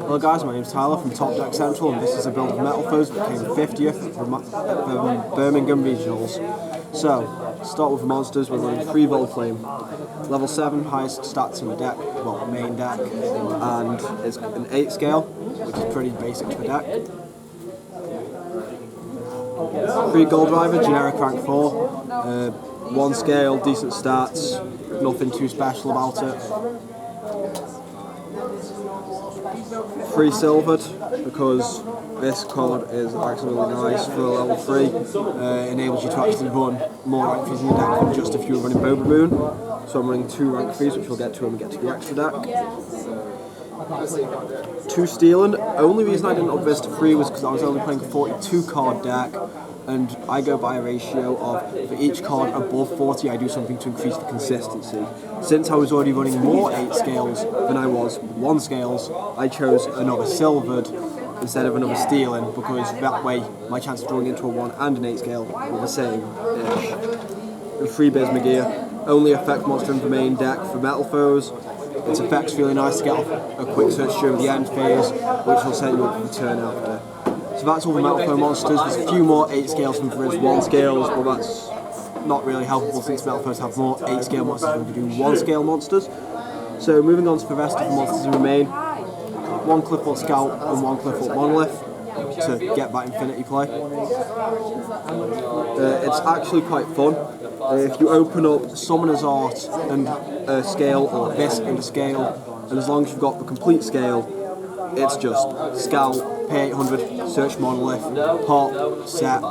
Hello guys, my name is Tyler from Top Deck Central, and this is a build of Metalfoes that came 50th from Birmingham Regionals. So, start with the monsters. We're running 3 Volt Flame, level 7, highest stats in the deck, well, main deck, and it's an 8 scale, which is pretty basic to the deck. 3 Gold Driver, generic rank 4, 1 scale, decent stats, nothing too special about it. 3 Silvered, because this card is actually really nice for a level 3. Enables you to actually run more rank 3s in your deck than just if you were running Boba Moon. So I'm running 2 rank 3s, which we'll get to when we get to the extra deck. 2 Stealing. Only reason I didn't up this to 3 was because I was only playing a 42 card deck, and I go by a ratio of, for each card above 40, I do something to increase the consistency. Since I was already running more 8 scales than I was 1 scales, I chose another Silvered instead of another Stealing, because that way my chance of drawing into a 1 and an 8 scale were the same-ish. And 3 Bismugear, only effect monster in the main deck for Metalfoes. Its effect's really nice to get off a quick search during the end phase, which will set you up for the turn after. So that's all the Metalfoe monsters. There's a few more 8 scales than there is 1 scales, but that's not really helpful since Metalfoes have more 8 scale monsters than we do 1 scale monsters. So moving on to the rest of the monsters in remain, 1 Cliffort Scout and 1 Cliffort Monolith to get that infinity play. It's actually quite fun. If you open up Summoner's Art and a scale, or this and a scale, and as long as you've got the complete scale, it's just Scout, pay 800, search Monolith, pop, set,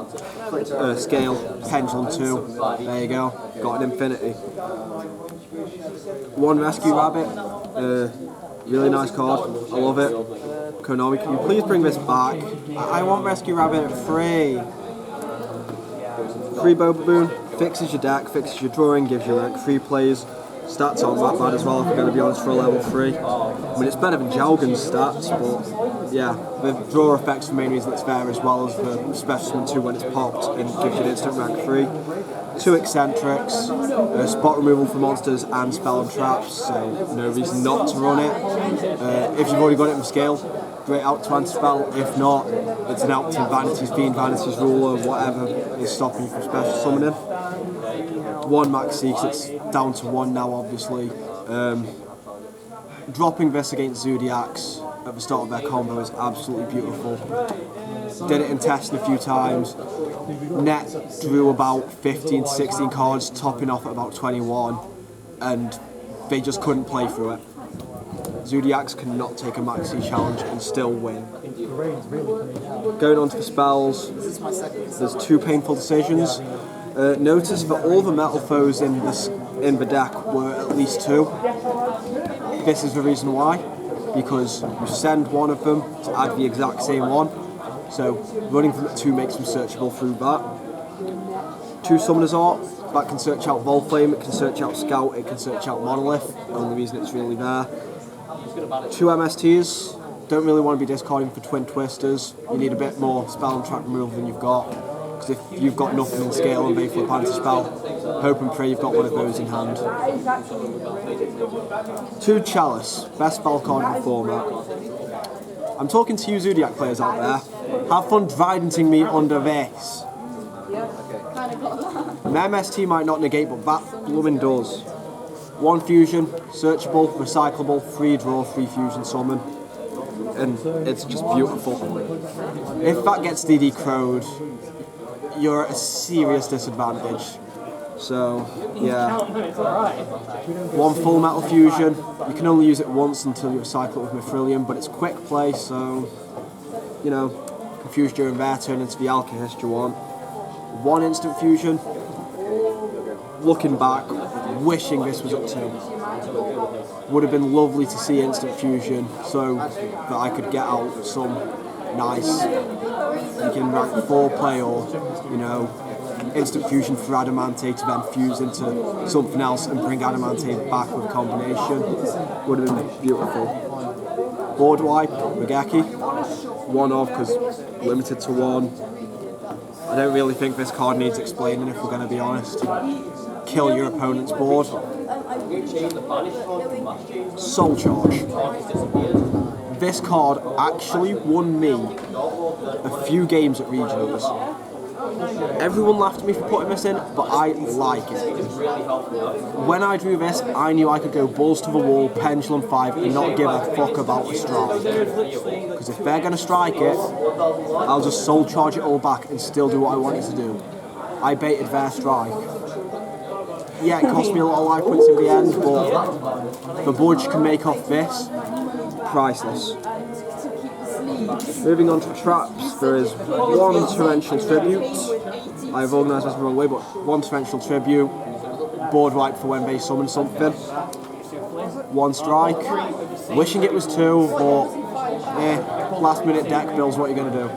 scale, Pendulum 2, there you go, got an infinity. 1 Rescue Rabbit, really nice card, I love it. Konami, can you please bring this back? I want Rescue Rabbit at 3. 3 Boba Moon, fixes your deck, fixes your drawing, gives you rank 3 plays. Stats aren't that bad as well, if we're going to be honest, for a level 3. I mean, it's better than Jalgan's stats, but yeah, the draw effect's the main reason it's there, as well as the Specimen 2 when it's popped and gives you an instant rank 3. 2 Eccentrics, spot removal for monsters and spell and traps, so no reason not to run it. If you've already got it in scale, great out to anti-spell. If not, it's an out to Vanity's Fiend, Vanity's Ruler, whatever is stopping you from special summoning. 1 Maxi, because it's down to 1 now, obviously. Dropping this against Zodiacs at the start of their combo is absolutely beautiful. Did it in testing a few times. Net drew about 15 to 16 cards, topping off at about 21, and they just couldn't play through it. Zodiacs cannot take a Maxi challenge and still win. Going on to the spells, there's 2 Painful Decisions. Notice that all the Metalfoes in the deck were at least 2. This is the reason why, because you send one of them to add the exact same one, so running them at 2 makes them searchable through that. 2 Summoner's Art, that can search out Volt Flame, it can search out Scout, it can search out Monolith, the only reason it's really there. 2 MSTs, don't really want to be discarding for Twin Twisters, you need a bit more spell and trap removal than you've got, because if you've got nothing in scale and they flip anti-spell, hope and pray you've got one of those in hand. 2 Chalice, best spell card in the format. I'm talking to you Zodiac players out there, have fun dridenting me under this. An MST might not negate, but that blooming does. 1 Fusion, searchable, recyclable, 3 draw, 3 fusion summon, and it's just beautiful. If that gets DD crowed, you're at a serious disadvantage. So, yeah. 1 Full Metal Fusion, you can only use it once until you recycle it with Mithrilium, but it's quick play, so, you know, confuse during their turn into the Alchemist you want. 1 Instant Fusion, looking back, wishing this was up 2. Would have been lovely to see Instant Fusion so that I could get out some nice, you can rank 4 play, or, you know, Instant Fusion for Adamante to then fuse into something else and bring Adamante back with a combination. Would have been beautiful. Board Wipe, Regeki, 1 of, because limited to 1. I don't really think this card needs explaining, if we're going to be honest. Kill your opponent's board. Soul Charge. this card actually won me a few games at regionals. Everyone laughed at me for putting this in, but I like it. When I drew this, I knew I could go balls to the wall, pendulum 5, and not give a fuck about a strike. Because if they're going to strike it, I'll just soul charge it all back and still do what I wanted to do. I baited their strike. Yeah, it cost me a lot of life points in the end, but the board you can make off this, priceless. Moving on to traps, there is one torrential tribute. I've organised this the wrong way, but one torrential tribute, board wipe for when they summon something. One strike. Wishing it was two, but last minute deck builds, what you're going to do.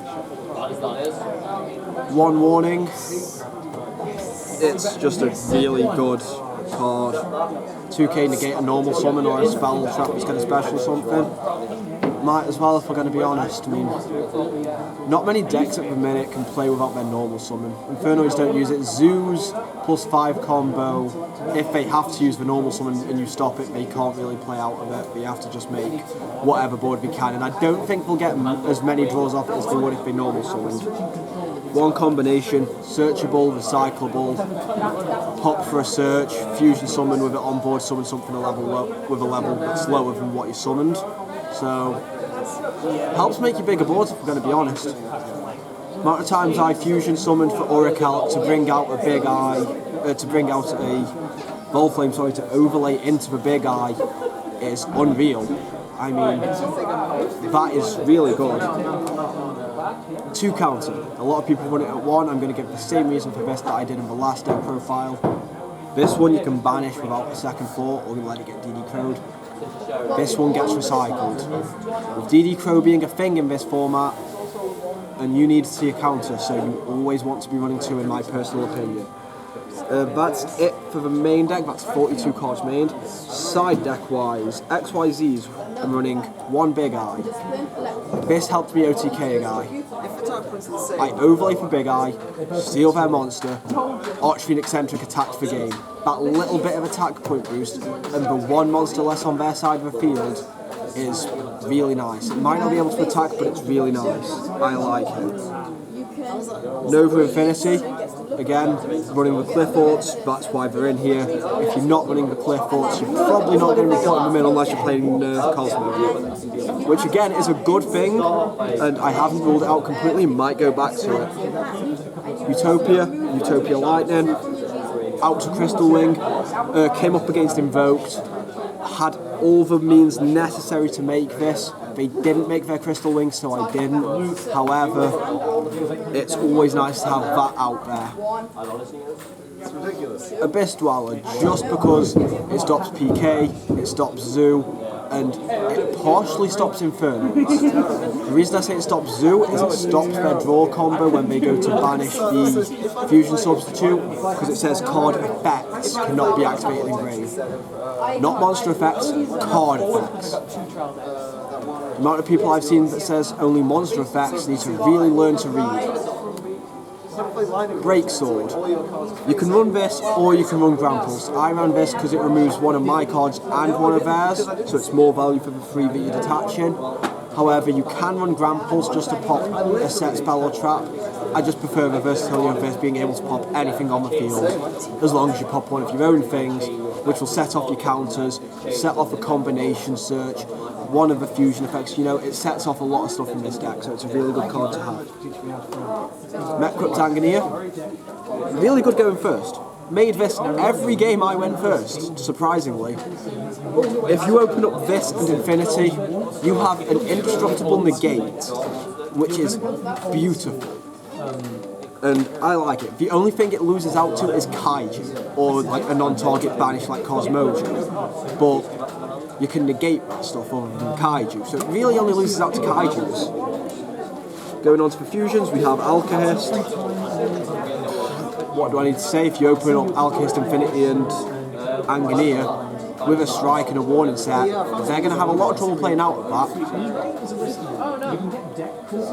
One warning. It's just a really good card. 2k negate a normal summon or a spell trap that's going to special something. Might as well, if we're going to be honest. I mean, not many decks at the minute can play without their normal summon. Infernoids don't use it. Zoos +5 combo. If they have to use the normal summon and you stop it, they can't really play out of it. They have to just make whatever board we can. And I don't think they'll get as many draws off it as they would if they normal summoned. One combination, searchable, recyclable, pop for a search, fusion summon with it on board, summon something with a level that's lower than what you summoned. So, helps make you bigger boards if we're going to be honest. Amount of times I fusion summoned for Oracle to bring out a big eye, to bring out a Volflame, sorry, to overlay into the big eye is unreal. I mean, that is really good. 2 counter. A lot of people run it at 1. I'm going to give the same reason for this that I did in the last deck profile. This one you can banish without a second thought, or you let it get DD crowed. This one gets recycled. With DD Crow being a thing in this format, and you need to see a counter, so you always want to be running 2 in my personal opinion. That's it for the main deck, that's 42 cards made. Side deck wise, XYZs, I'm running 1 big eye. This helped me OTK a guy. I overlay for big eye, steal their monster, Archfiend Eccentric attack for game. That little bit of attack point boost, and the 1 monster less on their side of the field is really nice. It might not be able to attack, but it's really nice. I like it. Nova Infinity, again, running the Cliff Forts, that's why they're in here. If you're not running the Cliff Forts, you're probably not going to be putting them in unless you're playing Cosmo. Which again is a good thing, and I haven't ruled it out completely, might go back to it. Utopia Lightning, out to Crystal Wing, came up against Invoked, had all the means necessary to make this. They didn't make their Crystal Wing, so I didn't. However, it's always nice to have that out there. Abyss Dweller, just because it stops PK, it stops Zoo, and it partially stops Inferno. The reason I say it stops Zoo is it stops their draw combo when they go to banish the fusion substitute, because it says card effects cannot be activated in grave. Not monster effects, card effects. The amount of people I've seen that says only monster effects need to really learn to read. Break Sword. You can run this or you can run Gramples. I ran this because it removes one of my cards and one of theirs, so it's more value for the 3 that you're detaching. However, you can run Gramples just to pop a set spell or trap. I just prefer the versatility of this being able to pop anything on the field, as long as you pop one of your own things, which will set off your counters, set off a combination search, one of the fusion effects. You know, it sets off a lot of stuff in this deck, so it's a really good card to have. Metcrypt, really good going first. Made this every game I went first, surprisingly. If you open up this and Infinity, you have an indestructible negate, which is beautiful. And I like it. The only thing it loses out to is Kaiju, or like a non-target banish like Cosmojo. But you can negate that stuff other than Kaiju, so it really only loses out to Kaijus. Going on to the fusions, we have Alkahest. What do I need to say? If you open up Alkahest, Infinity and Anganea with a strike and a warning set, they're going to have a lot of trouble playing out of that.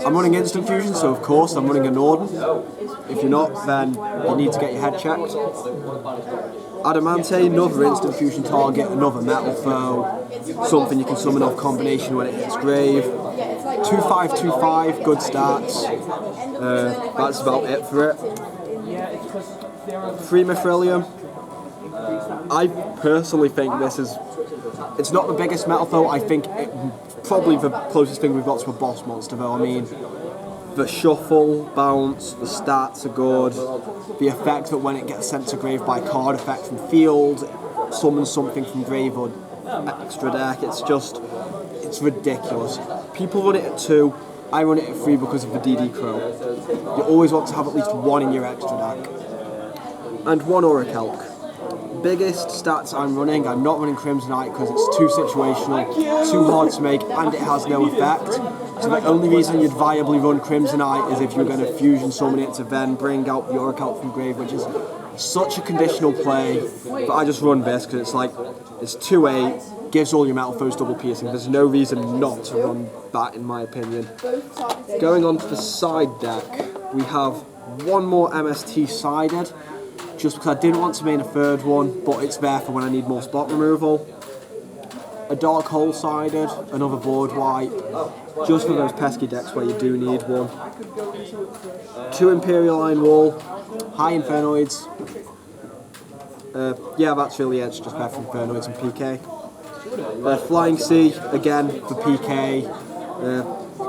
I'm running instant fusion, so of course I'm running a Norden. If you're not, then you need to get your head checked. Adamante, another instant fusion target, another Metalfoe. something you can summon off combination when it hits grave. 2/5/2/5, good stats. That's about it for it. 3 Mithrilium. I personally think this is, it's not the biggest Metalfoe. I think probably the closest thing we've got to a boss monster though. I mean, the shuffle, bounce, the stats are good. The effect that when it gets sent to grave by card effect from field, summons something from grave or extra deck. It's ridiculous. People run it at 2. I run it at 3 because of the DD Crow. You always want to have at least 1 in your extra deck. And 1 Orichalc. Biggest stats I'm not running Crimsonite because it's too situational, too hard to make, and it has no effect. So the only reason you'd viably run Crimsonite is if you're going to fusion summon it to then bring out the Orichalc from grave, which is such a conditional play. But I just run this because it's 2/8, gives all your Metalfoes double piercing. There's no reason not to run that in my opinion. Going on to the side deck, we have 1 more MST sided. Just because I didn't want to main a 3rd one, but it's there for when I need more spot removal. A Dark Hole sided, another board wipe, just for those pesky decks where you do need one. 2 Imperial Iron Wall, high Infernoids. Yeah, that's really it, it's just better for Infernoids and PK. Flying Sea, again for PK.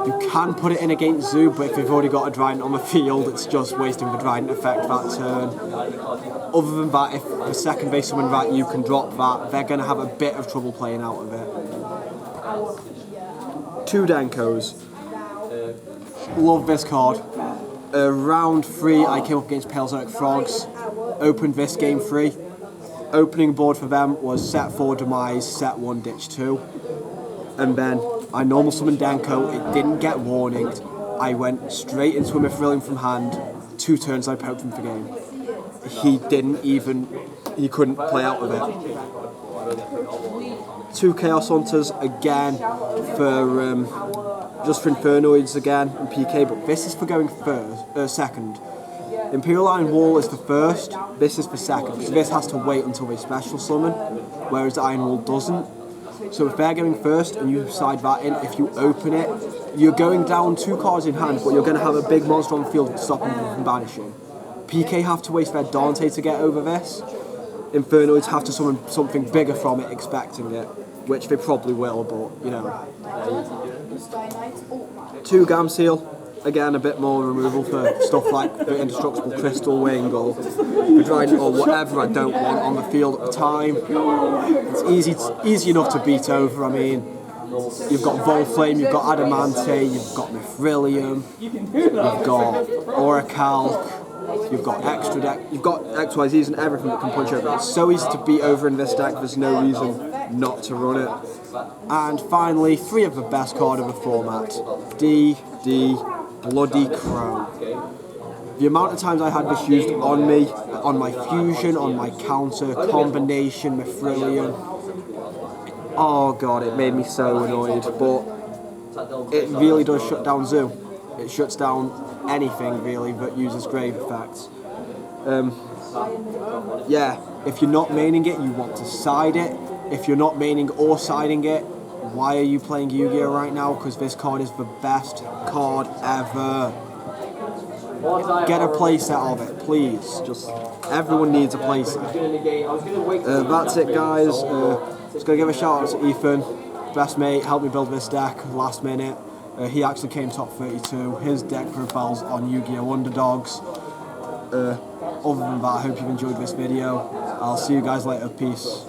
You can put it in against Zoo, but if you've already got a Trident on the field, it's just wasting the Trident effect that turn. Other than that, if the second base summon that, you can drop that, they're going to have a bit of trouble playing out of it. 2 Denkos. Love this card. Round 3, I came up against Pale Zodiac Frogs. Opened this game 3. Opening board for them was set 4 Demise, set 1 Ditch 2. And then I normal summoned Denko, it didn't get warninged. I went straight into a Mithrilium from hand. 2 turns I poked him for game. He couldn't play out of it. 2 Chaos Hunters again for just for Infernoids again and PK, but this is for going second. Imperial Iron Wall is the first, this is for second, because this has to wait until they special summon, whereas the Iron Wall doesn't. So if they're going first and you side that in, if you open it, you're going down 2 cards in hand, but you're going to have a big monster on the field stopping them from banishing. PK have to waste their Dante to get over this. Infernoids have to summon something bigger from it, expecting it, which they probably will, but, you know. 2 Gamseel, again a bit more removal for stuff like the Indestructible Crystal Wing or the Trident or whatever I don't want on the field at the time. It's easy enough to beat over. I mean, you've got Volflame, you've got Adamante, you've got Mithrilium, you've got Orichalc, you've got extra deck, you've got XYZs and everything that can punch over. It's so easy to beat over in this deck, there's no reason not to run it. And finally, 3 of the best card of the format, DD Bloody Crow. The amount of times I had this used on me, on my fusion, on my counter, combination, Mithrilium. Oh god, it made me so annoyed, but it really does shut down Zoo. It shuts down anything really that uses grave effects. Yeah, if you're not maining it, you want to side it. If you're not maining or siding it, why are you playing Yu-Gi-Oh right now? Because this card is the best card ever. Get a playset of it, please. Just everyone needs a playset. That's it, guys. Just gonna give a shout out to Ethan, best mate, helped me build this deck last minute. He actually came top 32. His deck profiles on Yu-Gi-Oh Underdogs. Other than that, I hope you've enjoyed this video. I'll see you guys later. Peace.